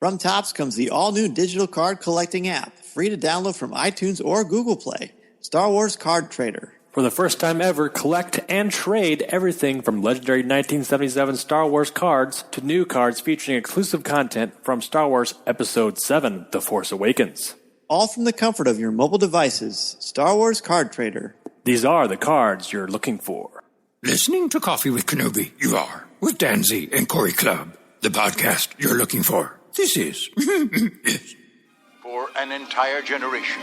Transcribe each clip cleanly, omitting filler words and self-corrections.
From Topps comes the all-new digital card collecting app, free to download from iTunes or Google Play. Star Wars Card Trader. For the first time ever, collect and trade everything from legendary 1977 Star Wars cards to new cards featuring exclusive content from Star Wars Episode 7, The Force Awakens. All from the comfort of your mobile devices. Star Wars Card Trader. These are the cards you're looking for. Listening to Coffee with Kenobi, you are, with Dan Z and Corey Clubb, the podcast you're looking for. This is. Yes. For an entire generation,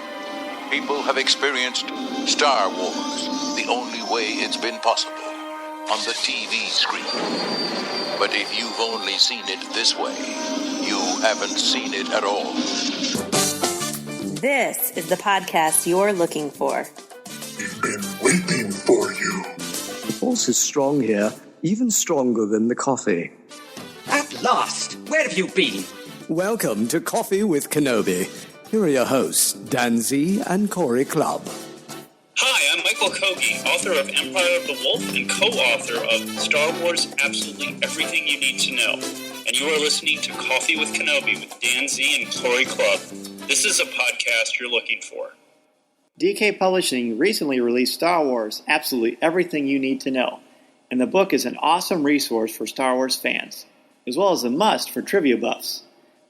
people have experienced Star Wars the only way it's been possible, on the TV screen. But if you've only seen it this way, you haven't seen it at all. This is the podcast you're looking for. We've been waiting for you. The force is strong here, even stronger than the coffee. At last! Where have you been? Welcome to Coffee with Kenobi. Here are your hosts, Dan Z and Corey Clubb. Hi, I'm Michael Kogge, author of Empire of the Wolf and co-author of Star Wars Absolutely Everything You Need to Know. And you are listening to Coffee with Kenobi with Dan Z and Corey Clubb. This is a podcast you're looking for. DK Publishing recently released Star Wars Absolutely Everything You Need to Know, and the book is an awesome resource for Star Wars fans, as well as a must for trivia buffs.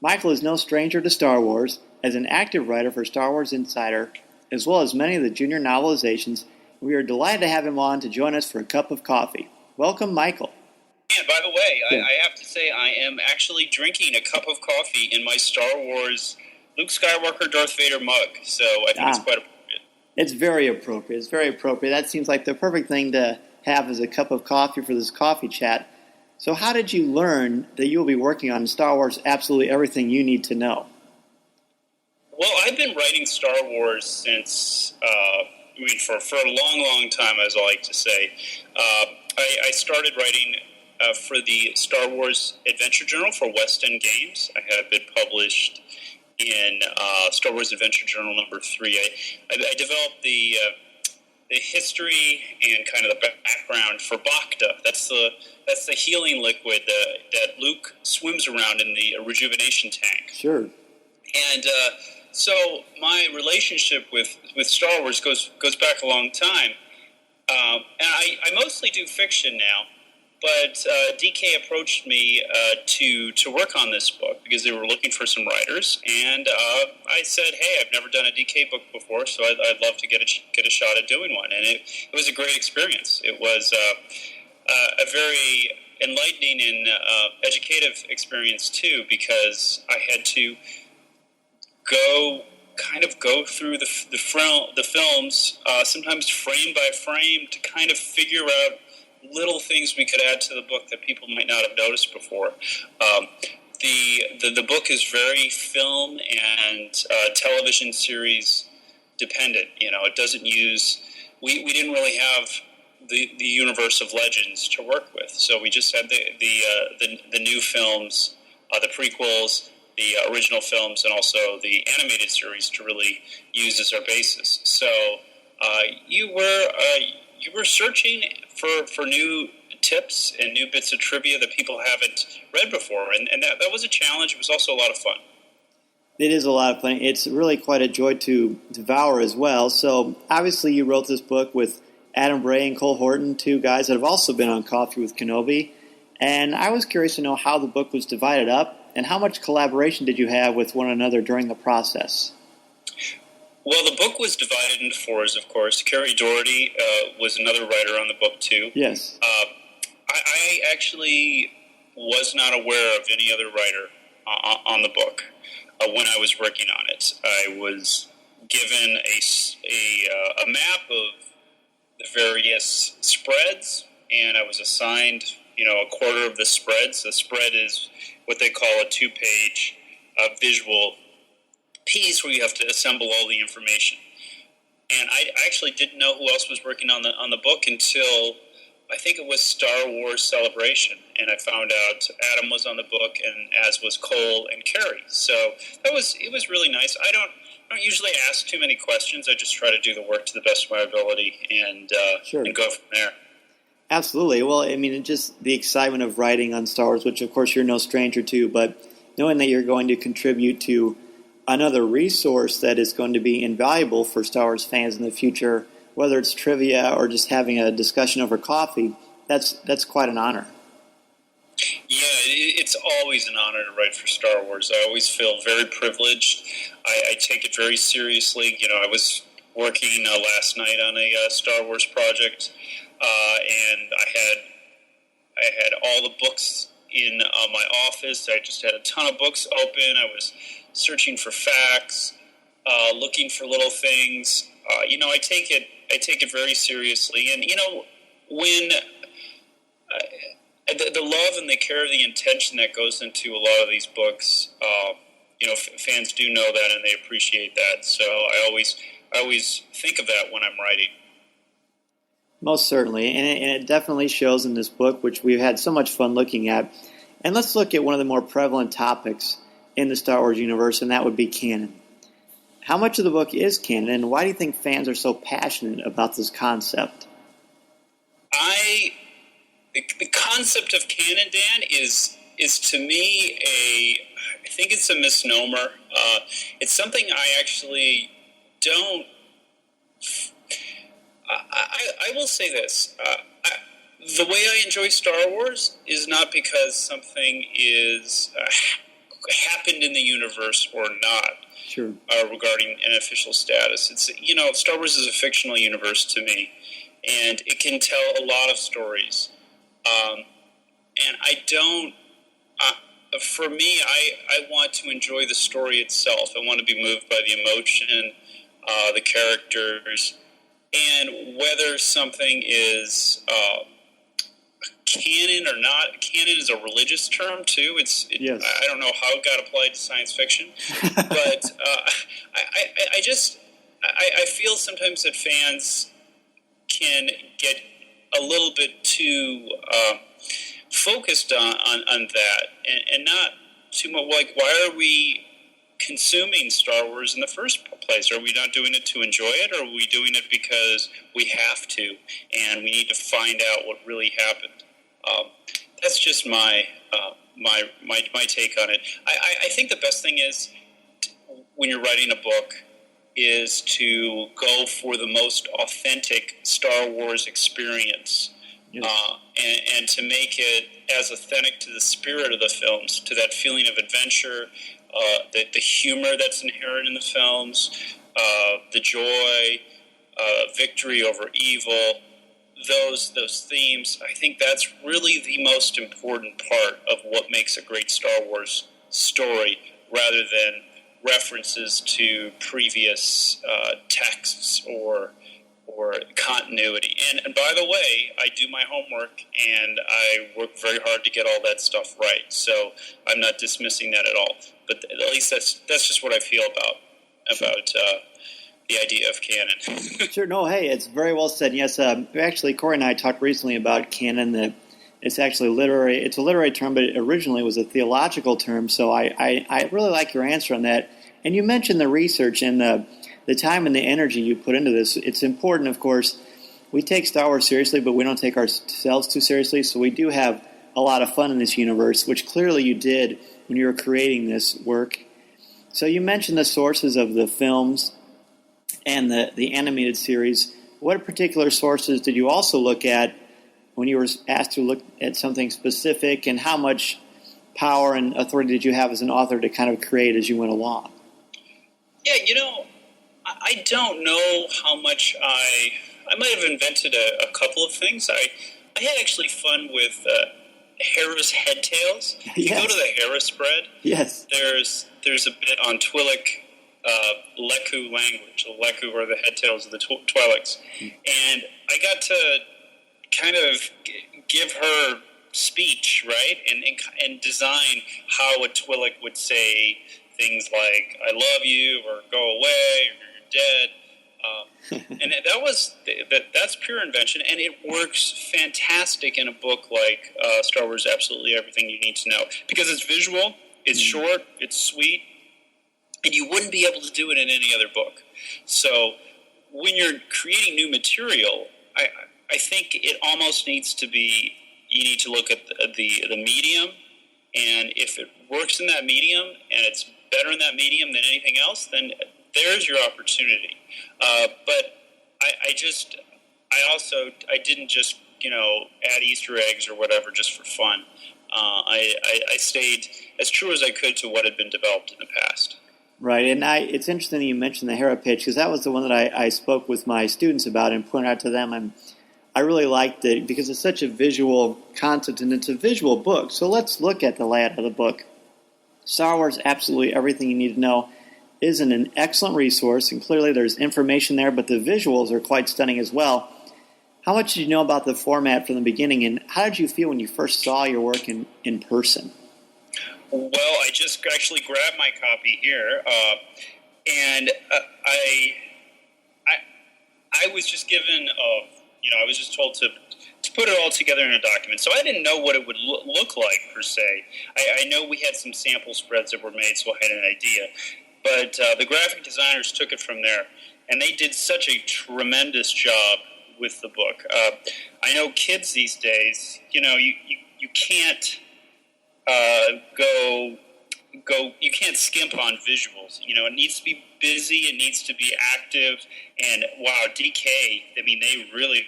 Michael is no stranger to Star Wars, as an active writer for Star Wars Insider, as well as many of the junior novelizations. We are delighted to have him on to join us for a cup of coffee. Welcome, Michael. And by the way, I have to say I am actually drinking a cup of coffee in my Star Wars Luke Skywalker Darth Vader mug, so I think it's quite appropriate. It's very appropriate. It's very appropriate. That seems like the perfect thing to have as a cup of coffee for this coffee chat. So how did you learn that you'll be working on Star Wars Absolutely Everything You Need to Know? Well, I've been writing Star Wars since, for a long, long time, as I like to say. I started writing for the Star Wars Adventure Journal for West End Games. I had been published in Star Wars Adventure Journal number 3. I developed the history and kind of the background for Bacta. That's the healing liquid that Luke swims around in the rejuvenation tank. Sure. And so my relationship with Star Wars goes back a long time. And I mostly do fiction now, but DK approached me to work on this book because they were looking for some writers, and I said, "Hey, I've never done a DK book before, so I'd love to get a shot at doing one." And it was a great experience. It was a very enlightening and educative experience too, because I had to go through the films, sometimes frame by frame, to kind of figure out little things we could add to the book that people might not have noticed before. The book is very film and television series dependent. It doesn't use. We didn't really have the universe of Legends to work with, so we just had the new films, the prequels, the original films, and also the animated series to really use as our basis. So you were searching for new tips and new bits of trivia that people haven't read before, and that was a challenge. It was also a lot of fun. It is a lot of fun. It's really quite a joy to devour as well. So obviously you wrote this book with Adam Bray and Cole Horton, two guys that have also been on Coffee with Kenobi. And I was curious to know how the book was divided up and how much collaboration did you have with one another during the process? Well, the book was divided into fours, of course. Carrie Doherty was another writer on the book, too. Yes. I actually was not aware of any other writer on the book when I was working on it. I was given a map of the various spreads, and I was assigned, a quarter of the spreads. The spread is what they call a 2-page visual piece where you have to assemble all the information. And I actually didn't know who else was working on the book until I think it was Star Wars Celebration, and I found out Adam was on the book, and as was Cole and Carrie. So it was really nice. I don't usually ask too many questions. I just try to do the work to the best of my ability and go from there. Absolutely. Well, I mean, just the excitement of writing on Star Wars, which of course you're no stranger to, but knowing that you're going to contribute to another resource that is going to be invaluable for Star Wars fans in the future, whether it's trivia or just having a discussion over coffee, that's quite an honor. Yeah, it's always an honor to write for Star Wars. I always feel very privileged. I take it very seriously. I was working last night on a Star Wars project, and I had all the books in my office. I just had a ton of books open. I was searching for facts, looking for little things. I take it very seriously, and when the love and the care, the intention that goes into a lot of these books, fans do know that and they appreciate that. So I always think of that when I'm writing. Most certainly, and it definitely shows in this book, which we've had so much fun looking at. And let's look at one of the more prevalent topics in the Star Wars universe, and that would be canon. How much of the book is canon, and why do you think fans are so passionate about this concept? The concept of canon, Dan, is to me I think it's a misnomer. It's something I actually don't. I will say this. The way I enjoy Star Wars is not because something is happened in the universe or not. Sure. Regarding an official status. It's Star Wars is a fictional universe to me, and it can tell a lot of stories. And I don't. For me, I want to enjoy the story itself. I want to be moved by the emotion, the characters, and whether something is canon or not. Canon is a religious term too. Yes. I don't know how it got applied to science fiction, but I feel sometimes that fans can get a little bit too focused on that, and not too much. Like, why are we consuming Star Wars in the first place? Are we not doing it to enjoy it, or are we doing it because we have to and we need to find out what really happened? That's just my take on it. I think the best thing is when you're writing a book is to go for the most authentic Star Wars experience. Yes. And to make it as authentic to the spirit of the films, to that feeling of adventure, the humor that's inherent in the films, the joy, victory over evil, those themes. I think that's really the most important part of what makes a great Star Wars story, rather than references to previous texts or continuity. And by the way, I do my homework and I work very hard to get all that stuff right. So I'm not dismissing that at all. But at least that's just what I feel about the idea of canon. Sure. No, hey, it's very well said. Yes, actually, Corey and I talked recently about canon. That it's actually literary. It's a literary term, but it originally was a theological term. So I really like your answer on that. And you mentioned the research and the time and the energy you put into this. It's important, of course. We take Star Wars seriously, but we don't take ourselves too seriously. So we do have a lot of fun in this universe, which clearly you did when you were creating this work. So you mentioned the sources of the films and the animated series. What particular sources did you also look at when you were asked to look at something specific, and how much power and authority did you have as an author to kind of create as you went along? Yeah, I don't know how much I might have invented a couple of things. I had actually fun with Harris headtails. If you go to the Harris spread, yes, there's a bit on Twi'lek Leku language. The Leku are the headtails of the Twi'leks. And I got to kind of give her speech, right? And design how a Twi'lek would say things like, I love you, or go away, or you're dead. And that's pure invention, and it works fantastic in a book like Star Wars Absolutely Everything You Need to Know, because it's visual, it's short, it's sweet, and you wouldn't be able to do it in any other book. So when you're creating new material, I think it almost needs to be, you need to look at the medium And if it works in that medium and it's better in that medium than anything else, then there's your opportunity. But I didn't just, add Easter eggs or whatever just for fun. I stayed as true as I could to what had been developed in the past. Right, and it's interesting that you mentioned the Hera pitch, because that was the one that I spoke with my students about and pointed out to them. And I really liked it because it's such a visual concept, and it's a visual book. So let's look at the layout of the book. Star Wars, Absolutely Everything You Need to Know, is an excellent resource, and clearly there's information there, but the visuals are quite stunning as well. How much did you know about the format from the beginning, and how did you feel when you first saw your work in person? Well, I just actually grabbed my copy here, and I was just given, I was just told to put it all together in a document. So I didn't know what it would look like, per se. I know we had some sample spreads that were made, so I had an idea. But the graphic designers took it from there, and they did such a tremendous job with the book. I know kids these days, you can't you can't skimp on visuals. It needs to be busy, it needs to be active, and wow, DK, they really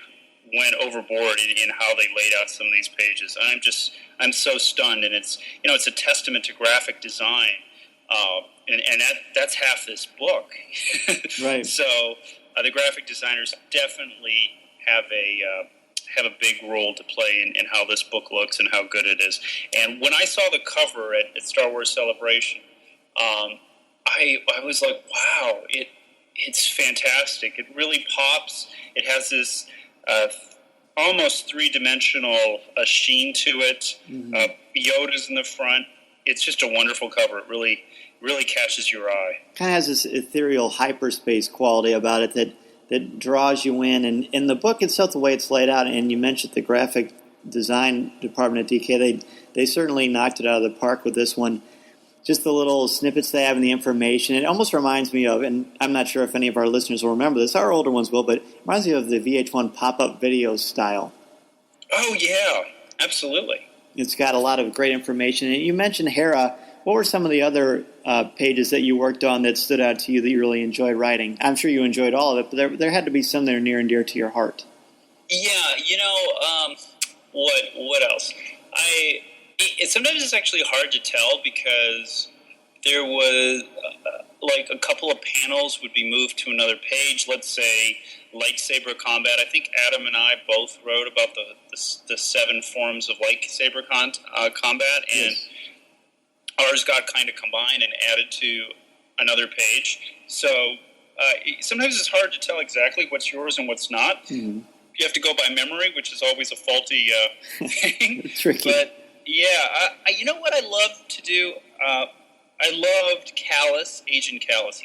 went overboard in how they laid out some of these pages. I'm so stunned, and it's a testament to graphic design, and that's half this book. Right. So the graphic designers definitely have a big role to play in how this book looks and how good it is. And when I saw the cover at Star Wars Celebration, I was like, wow, it's fantastic. It really pops. It has this almost three-dimensional sheen to it. Mm-hmm. Yoda's in the front. It's just a wonderful cover. It really catches your eye. Kind of has this ethereal hyperspace quality about it that draws you in. And in the book itself, the way it's laid out, and you mentioned the graphic design department at DK, they certainly knocked it out of the park with this one. Just the little snippets they have in the information. It almost reminds me of, and I'm not sure if any of our listeners will remember this, our older ones will, but it reminds me of the VH1 pop-up video style. Oh, yeah, absolutely. It's got a lot of great information. And you mentioned Hera. What were some of the other pages that you worked on that stood out to you that you really enjoyed writing? I'm sure you enjoyed all of it, but there had to be some that are near and dear to your heart. Yeah, what else? Sometimes it's actually hard to tell because there was like a couple of panels would be moved to another page. Let's say lightsaber combat. I think Adam and I both wrote about the 7 forms of lightsaber combat, and yes. Ours got kind of combined and added to another page. So sometimes it's hard to tell exactly what's yours and what's not. Mm-hmm. You have to go by memory, which is always a faulty thing. Tricky. But yeah, you know what I love to do? I loved Callus, Agent Callus.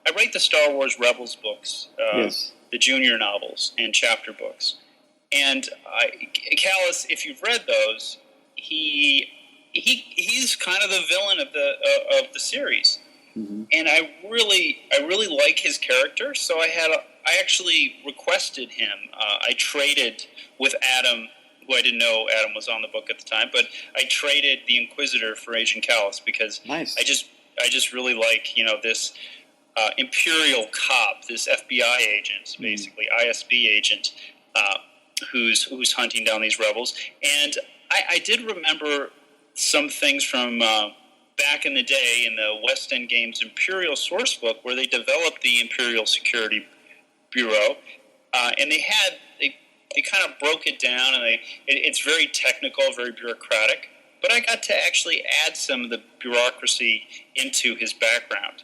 I write the Star Wars Rebels books, yes. the junior novels and chapter books. And Callus, if you've read those, he's kind of the villain of the series. Mm-hmm. And I really like his character, so I actually requested him. I traded with Adam, who I didn't know Adam was on the book at the time, but I traded the Inquisitor for Agent Callus because nice. I just really like this Imperial cop, this FBI agent, basically ISB agent, who's hunting down these rebels. And I did remember some things from back in the day in the West End Games Imperial source book where they developed the Imperial Security Bureau, and they kind of broke it down, and it's very technical, very bureaucratic. But I got to actually add some of the bureaucracy into his background.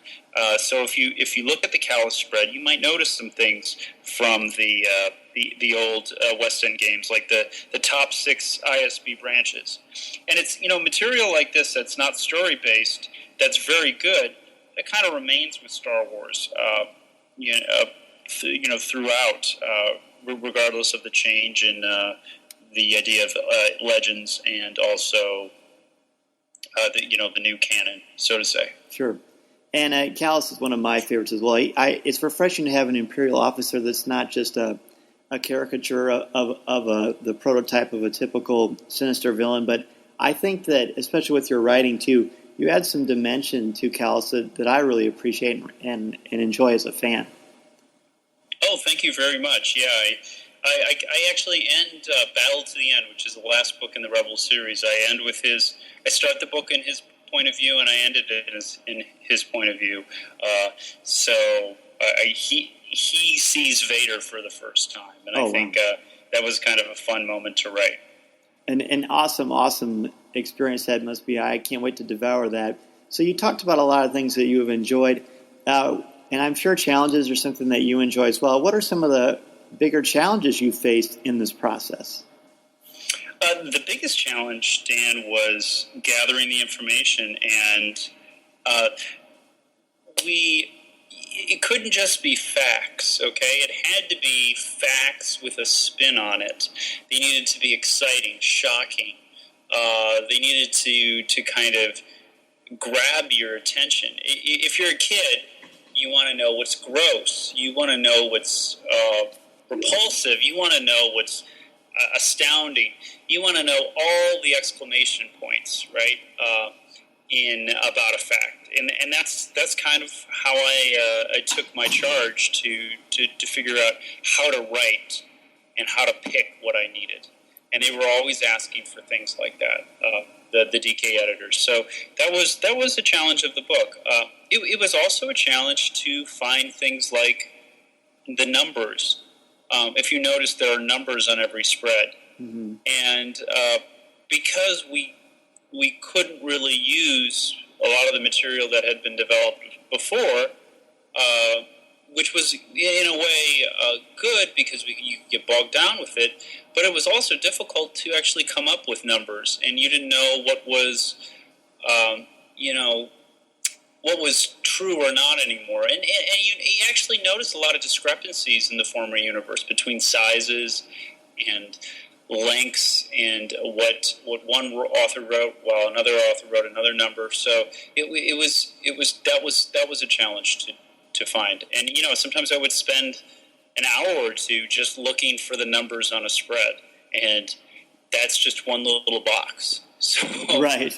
So if you look at the Callus spread, you might notice some things from the old West End games, like the top 6 ISB branches. And it's material like this that's not story based, that's very good. That kind of remains with Star Wars, throughout, regardless of the change in the idea of legends and also the new canon, so to say. Sure. And Callus is one of my favorites as well. It's refreshing to have an Imperial officer that's not just a caricature of the prototype of a typical sinister villain, but I think that, especially with your writing too, you add some dimension to Callus that I really appreciate and enjoy as a fan. Oh, thank you very much. Yeah, I actually end Battle to the End, which is the last book in the Rebel series. I end with I start the book in his point of view, and I ended it in his point of view. He sees Vader for the first time, and I think that was kind of a fun moment to write. An awesome experience that must be. I can't wait to devour that. So you talked about a lot of things that you have enjoyed, and I'm sure challenges are something that you enjoy as well. What are some of the bigger challenges you faced in this process? The biggest challenge, Dan, was gathering the information, and it couldn't just be facts, okay? It had to be facts with a spin on it. They needed to be exciting, shocking. They needed to kind of grab your attention. If you're a kid, you want to know what's gross. You want to know what's repulsive. You want to know what's astounding. You want to know all the exclamation points, right, about a fact. And that's kind of how I took my charge to figure out how to write and how to pick what I needed. And they were always asking for things like that, the DK editors. So that was a challenge of the book. It was also a challenge to find things like the numbers. If you notice, there are numbers on every spread. Mm-hmm. And because we couldn't really use a lot of the material that had been developed before, which was in a way good because you could get bogged down with it, but it was also difficult to actually come up with numbers, and you didn't know what was, what was true or not anymore. And you actually noticed a lot of discrepancies in the former universe between sizes and lengths and what one author wrote while another author wrote another number. So that was a challenge to find. And sometimes I would spend an hour or two just looking for the numbers on a spread, and that's just one little box. So right.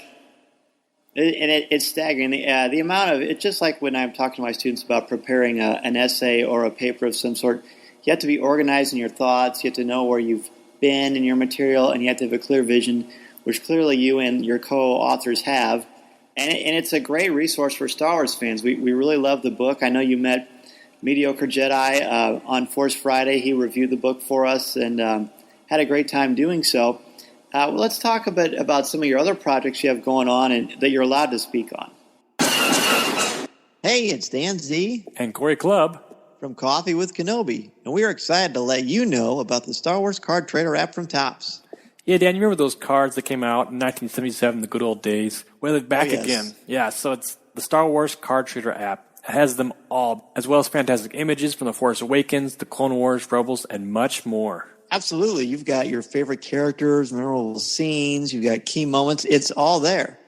And it's staggering. The amount of it, just like when I'm talking to my students about preparing an essay or a paper of some sort, you have to be organized in your thoughts. You have to know where you've been in your material, and you have to have a clear vision, which clearly you and your co-authors have. And it's a great resource for Star Wars fans. We really love the book. I know you met Mediocre Jedi on Force Friday. He reviewed the book for us and had a great time doing so. Let's talk a bit about some of your other projects you have going on and that you're allowed to speak on. Hey, it's Dan Z. And Corey Clubb. From Coffee with Kenobi. And we are excited to let you know about the Star Wars Card Trader app from Topps. Yeah, Dan, you remember those cards that came out in 1977, the good old days? Well, they're back again. Yeah, so it's the Star Wars Card Trader app. It has them all, as well as fantastic images from The Force Awakens, The Clone Wars, Rebels, and much more. Absolutely. You've got your favorite characters, memorable scenes, you've got key moments. It's all there.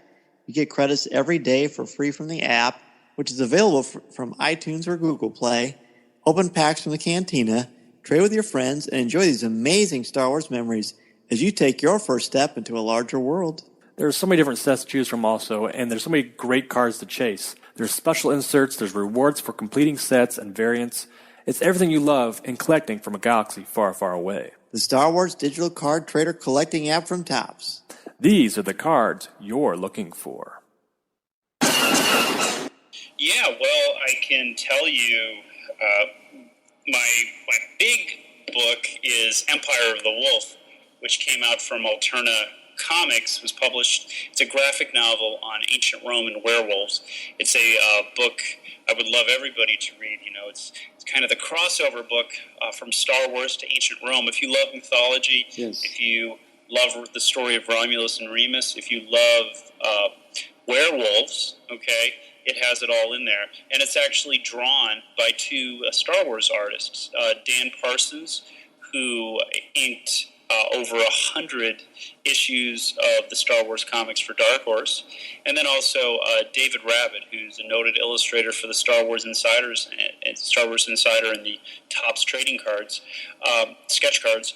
You get credits every day for free from the app, which is available from iTunes or Google Play. Open packs from the cantina, trade with your friends, and enjoy these amazing Star Wars memories as you take your first step into a larger world. There's so many different sets to choose from also, and there's so many great cards to chase. There's special inserts, there's rewards for completing sets and variants. It's everything you love in collecting from a galaxy far, far away. The Star Wars Digital Card Trader collecting app from Topps. These are the cards you're looking for. Yeah, well, I can tell you my big book is Empire of the Wolf, which came out from Alterna Comics, was published. It's a graphic novel on ancient Rome and werewolves. It's a book I would love everybody to read. It's kind of the crossover book from Star Wars to ancient Rome. If you love mythology, yes. If you love the story of Romulus and Remus, if you love werewolves, okay, it has it all in there. And it's actually drawn by two Star Wars artists, Dan Parsons, who inked over 100 issues of the Star Wars comics for Dark Horse, and then also David Rabbit, who's a noted illustrator for the Star Wars Insiders and Star Wars Insider and the Topps trading cards, sketch cards.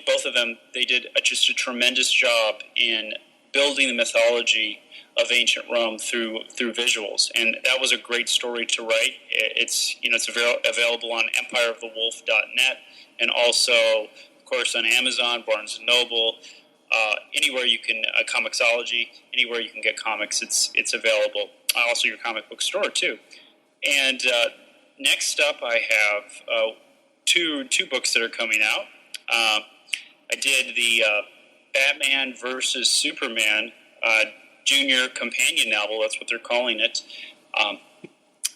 Both of them, they did just a tremendous job in building the mythology of ancient Rome through visuals, and that was a great story to write. It's available on EmpireOfTheWolf.net, and also, of course, on Amazon, Barnes and Noble, anywhere you can, Comixology, anywhere you can get comics, it's available. Also, your comic book store too. And next up, I have two books that are coming out. I did the Batman versus Superman junior companion novel. That's what they're calling it. I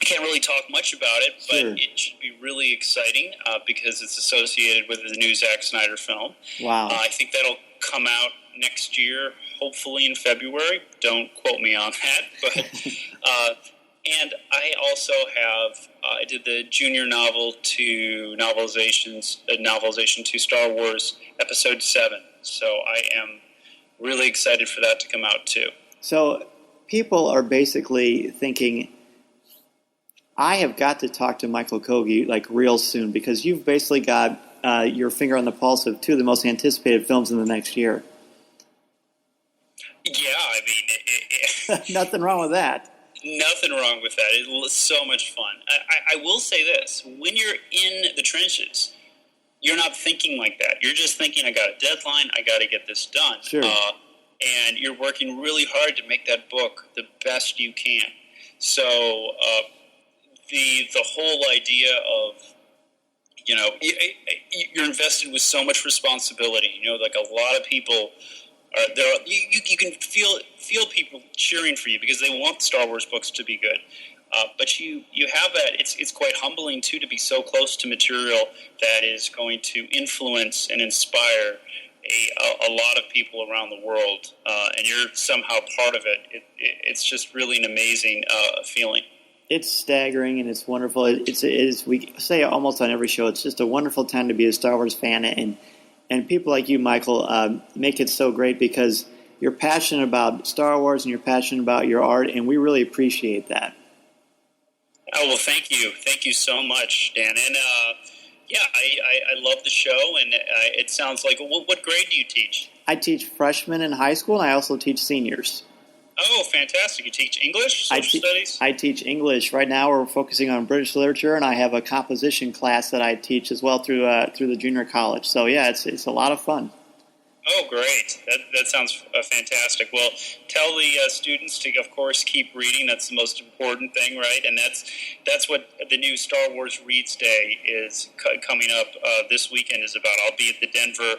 can't really talk much about it, but Sure. it should be really exciting because it's associated with the new Zack Snyder film. Wow. I think that'll come out next year, hopefully in February. Don't quote me on that, but and I also have I did the junior novelization to Star Wars Episode 7. So I am really excited for that to come out too. So people are basically thinking, I have got to talk to Michael Kogge like real soon, because you've basically got your finger on the pulse of two of the most anticipated films in the next year. Yeah, I mean, Nothing wrong with that. Nothing wrong with that. It was so much fun. I will say this. When you're in the trenches, you're not thinking like that. You're just thinking, I got a deadline, I got to get this done. Sure. And you're working really hard to make that book the best you can. So the whole idea of, you're invested with so much responsibility. Like a lot of people are there. You can feel people cheering for you because they want Star Wars books to be good. But you have that. It's quite humbling too to be so close to material that is going to influence and inspire a lot of people around the world, and you're somehow part of it. It's just really an amazing feeling. It's staggering and it's wonderful. It is, we say almost on every show, it's just a wonderful time to be a Star Wars fan, and people like you, Michael, make it so great because you're passionate about Star Wars and you're passionate about your art, and we really appreciate that. Oh, well, thank you. Thank you so much, Dan. And, I love the show, and it sounds like, what grade do you teach? I teach freshmen in high school, and I also teach seniors. Oh, fantastic. You teach English, social studies? I teach English. Right now we're focusing on British literature, and I have a composition class that I teach as well through the junior college. So, yeah, it's a lot of fun. Oh, great. That sounds fantastic. Well, tell the students to, of course, keep reading. That's the most important thing, right? And that's what the new Star Wars Reads Day is coming up this weekend is about. I'll be at the Denver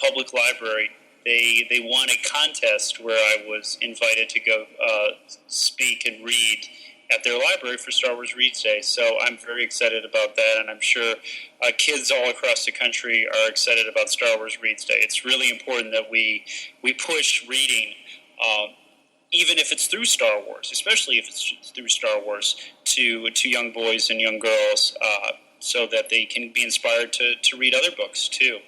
Public Library. They won a contest where I was invited to go speak and read at their library for Star Wars Reads Day. So I'm very excited about that, and I'm sure kids all across the country are excited about Star Wars Reads Day. It's really important that we push reading, even if it's through Star Wars, especially if it's through Star Wars, to young boys and young girls, so that they can be inspired to read other books too,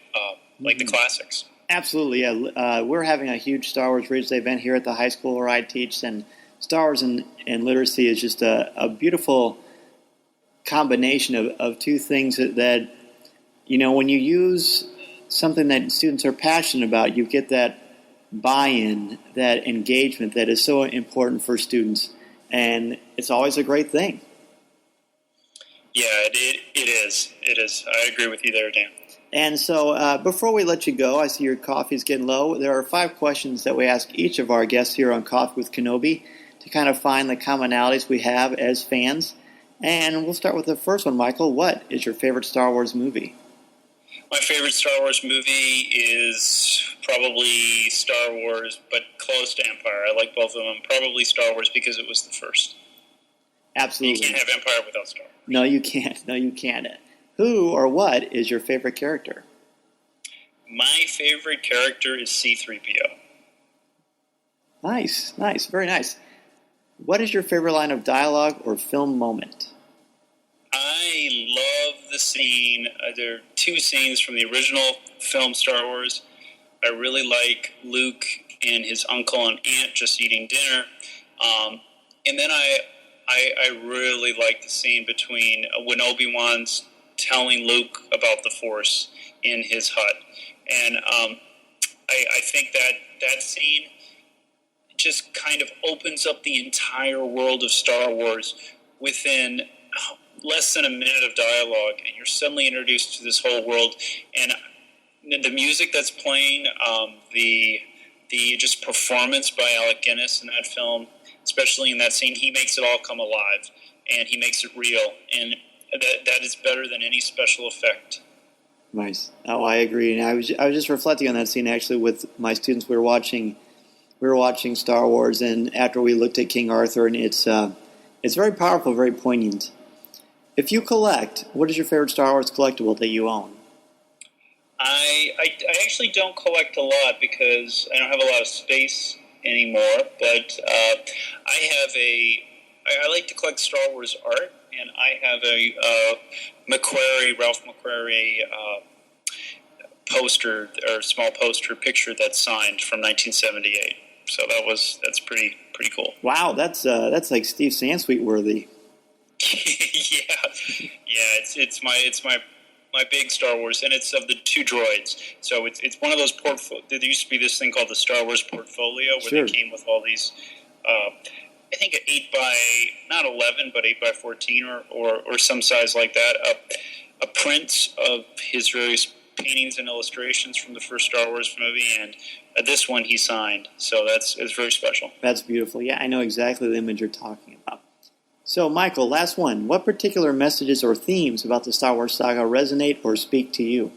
like the classics. Absolutely, yeah. We're having a huge Star Wars Reads Day event here at the high school where I teach, and Star Wars and literacy is just a beautiful combination of two things that, when you use something that students are passionate about, you get that buy-in, that engagement that is so important for students, and it's always a great thing. Yeah, it is. It is. I agree with you there, Dan. And so before we let you go, I see your coffee's getting low. There are 5 questions that we ask each of our guests here on Coffee with Kenobi to kind of find the commonalities we have as fans. And we'll start with the first one, Michael. What is your favorite Star Wars movie? My favorite Star Wars movie is probably Star Wars, but close to Empire. I like both of them. Probably Star Wars because it was the first. Absolutely. You can't have Empire without Star Wars. No, you can't. No, you can't. Who or what is your favorite character? My favorite character is C-3PO. Nice, very nice. What is your favorite line of dialogue or film moment? I love the scene. There are 2 scenes from the original film Star Wars. I really like Luke and his uncle and aunt just eating dinner. And then I really like the scene between when Obi-Wan's telling Luke about the Force in his hut. And I think that scene just kind of opens up the entire world of Star Wars within less than a minute of dialogue, and you're suddenly introduced to this whole world. And the music that's playing, the just performance by Alec Guinness in that film, especially in that scene, he makes it all come alive, and he makes it real, and that is better than any special effect. Nice. Oh, I agree. And I was just reflecting on that scene actually with my students. We were watching Star Wars, and after we looked at King Arthur, and it's very powerful, very poignant. If you collect, what is your favorite Star Wars collectible that you own? I actually don't collect a lot because I don't have a lot of space anymore, but I like to collect Star Wars art, and I have a Ralph McQuarrie poster, or small poster picture that's signed from 1978. So that's pretty cool. Wow, that's like Steve Sansweet worthy. yeah, it's my big Star Wars, and it's of the two droids. So it's one of those there used to be this thing called the Star Wars portfolio, where Sure. they came with all these. I think 8 by not 11, but 8 by 14 or some size like that. A print of his various paintings and illustrations from the first Star Wars movie, and this one he signed. So it's very special. That's beautiful. Yeah, I know exactly the image you're talking about. So, Michael, last one. What particular messages or themes about the Star Wars saga resonate or speak to you?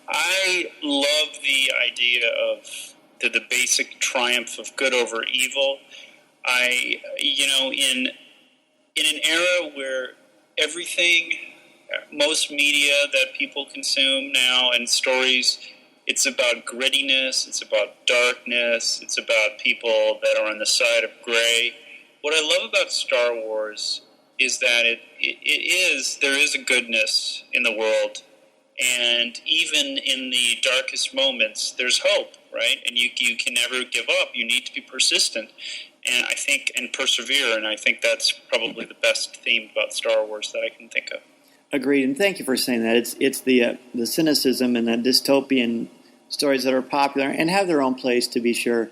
I love the idea of the basic triumph of good over evil. In an era where most media that people consume now and stories, it's about grittiness, it's about darkness, it's about people that are on the side of gray. What I love about Star Wars is that there is a goodness in the world, and even in the darkest moments, there's hope, right? And you can never give up. You need to be persistent, and persevere. And I think that's probably the best theme about Star Wars that I can think of. Agreed, and thank you for saying that. It's the cynicism and the dystopian stories that are popular and have their own place, to be sure.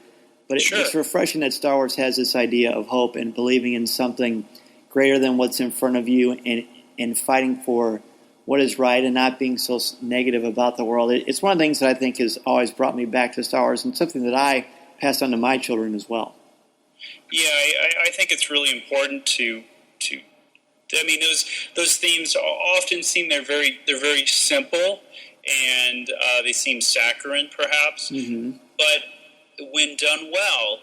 But it's refreshing that Star Wars has this idea of hope and believing in something greater than what's in front of you, and fighting for what is right and not being so negative about the world. It's one of the things that I think has always brought me back to Star Wars, and something that I pass on to my children as well. Yeah, I think it's really important to. I mean, those themes often seem they're very simple, and they seem saccharine, perhaps. Mm-hmm. But when done well,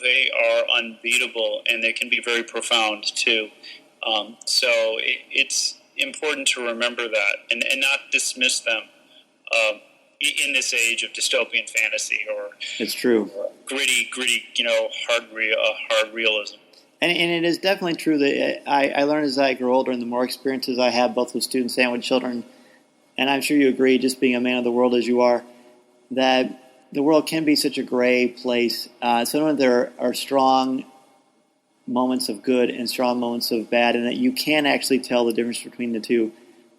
they are unbeatable, and they can be very profound too. So it's important to remember that and not dismiss them in this age of dystopian fantasy or it's true gritty, hard realism. And it is definitely true that I learn as I grow older, and the more experiences I have, both with students and with children, and I'm sure you agree, just being a man of the world as you are, that the world can be such a gray place. Sometimes there are strong moments of good and strong moments of bad, and that you can actually tell the difference between the two.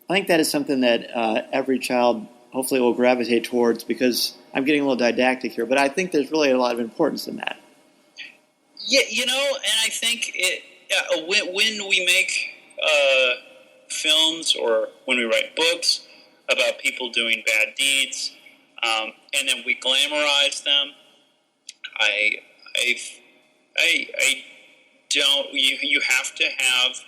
I think that is something that every child hopefully will gravitate towards, because I'm getting a little didactic here, but I think there's really a lot of importance in that. Yeah, and I think when we make films or when we write books about people doing bad deeds, and then we glamorize them, I don't. You have to have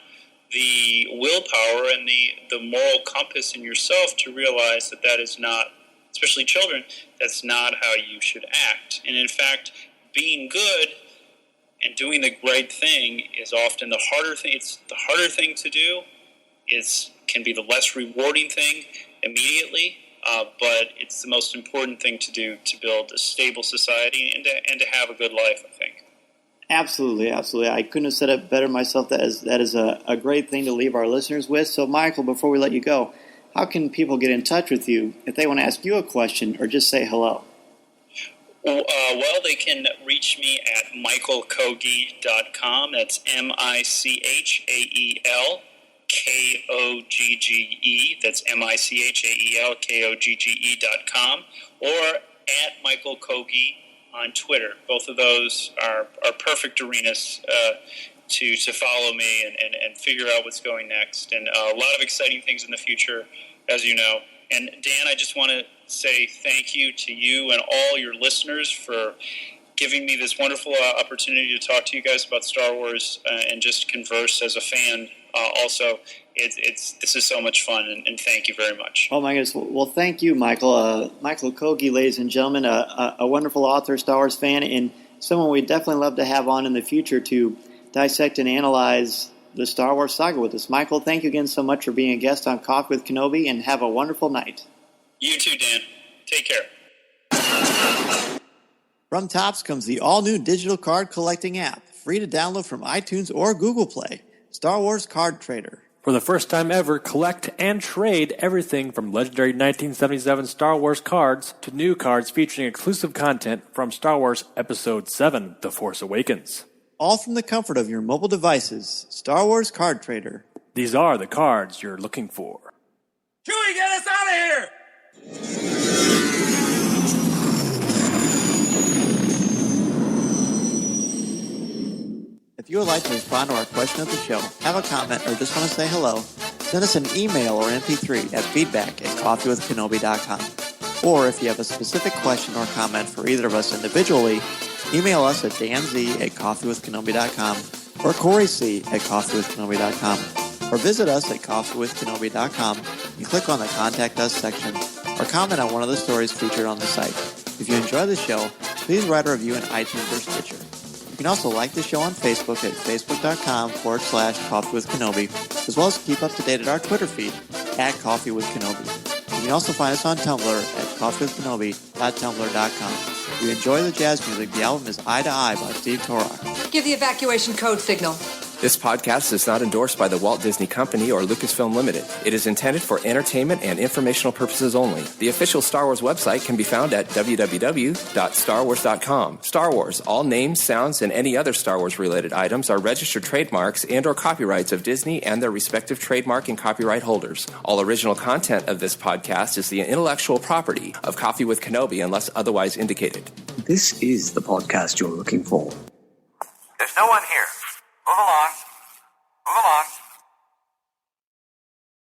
the willpower and the moral compass in yourself to realize that is not, especially children, that's not how you should act. And in fact, being good and doing the right thing is often the harder thing. It's the harder thing to do. Can be the less rewarding thing immediately, but it's the most important thing to do to build a stable society and to have a good life, I think. Absolutely, absolutely. I couldn't have said it better myself. That is a great thing to leave our listeners with. So, Michael, before we let you go, how can people get in touch with you if they want to ask you a question or just say hello? Well, they can reach me at michaelkogge.com. That's MichaelKogge. That's MichaelKogge.com. Or at Michael Kogge on Twitter. Both of those are perfect arenas to follow me and figure out what's going next. And a lot of exciting things in the future, as you know. And Dan, I just want to say thank you to you and all your listeners for giving me this wonderful opportunity to talk to you guys about Star Wars and just converse as a fan. Also, this is so much fun, and thank you very much. Oh my goodness! Well, thank you, Michael. Michael Kogge, ladies and gentlemen, a wonderful author, Star Wars fan, and someone we'd definitely love to have on in the future to dissect and analyze the Star Wars saga with us. Michael, thank you again so much for being a guest on Coffee with Kenobi, and have a wonderful night. You too, Dan. Take care. From Topps comes the all-new digital card collecting app, free to download from iTunes or Google Play. Star Wars Card Trader. For the first time ever, collect and trade everything from legendary 1977 Star Wars cards to new cards featuring exclusive content from Star Wars Episode 7, The Force Awakens. All from the comfort of your mobile devices. Star Wars Card Trader. These are the cards you're looking for. Chewie, get us out of here! If you would like to respond to our question of the show, have a comment, or just want to say hello, send us an email or MP3 at feedback@coffeewithkenobi.com. Or if you have a specific question or comment for either of us individually, email us at danz@coffeewithkenobi.com or coryc@coffeewithkenobi.com, or visit us at coffeewithkenobi.com and click on the Contact Us section, or comment on one of the stories featured on the site. If you enjoy the show, please write a review in iTunes or Stitcher. You can also like the show on Facebook at facebook.com/coffeewithkenobi, as well as keep up to date at our Twitter feed at Coffee with Kenobi. You can also find us on Tumblr at coffeewithkenobi.tumblr.com. If you enjoy the jazz music, the album is Eye to Eye by Steve Torok. Give the evacuation code signal. This podcast is not endorsed by the Walt Disney Company or Lucasfilm Limited. It is intended for entertainment and informational purposes only. The official Star Wars website can be found at www.starwars.com. Star Wars, all names, sounds, and any other Star Wars-related items are registered trademarks and or copyrights of Disney and their respective trademark and copyright holders. All original content of this podcast is the intellectual property of Coffee with Kenobi unless otherwise indicated. This is the podcast you're looking for. There's no one here. Move along.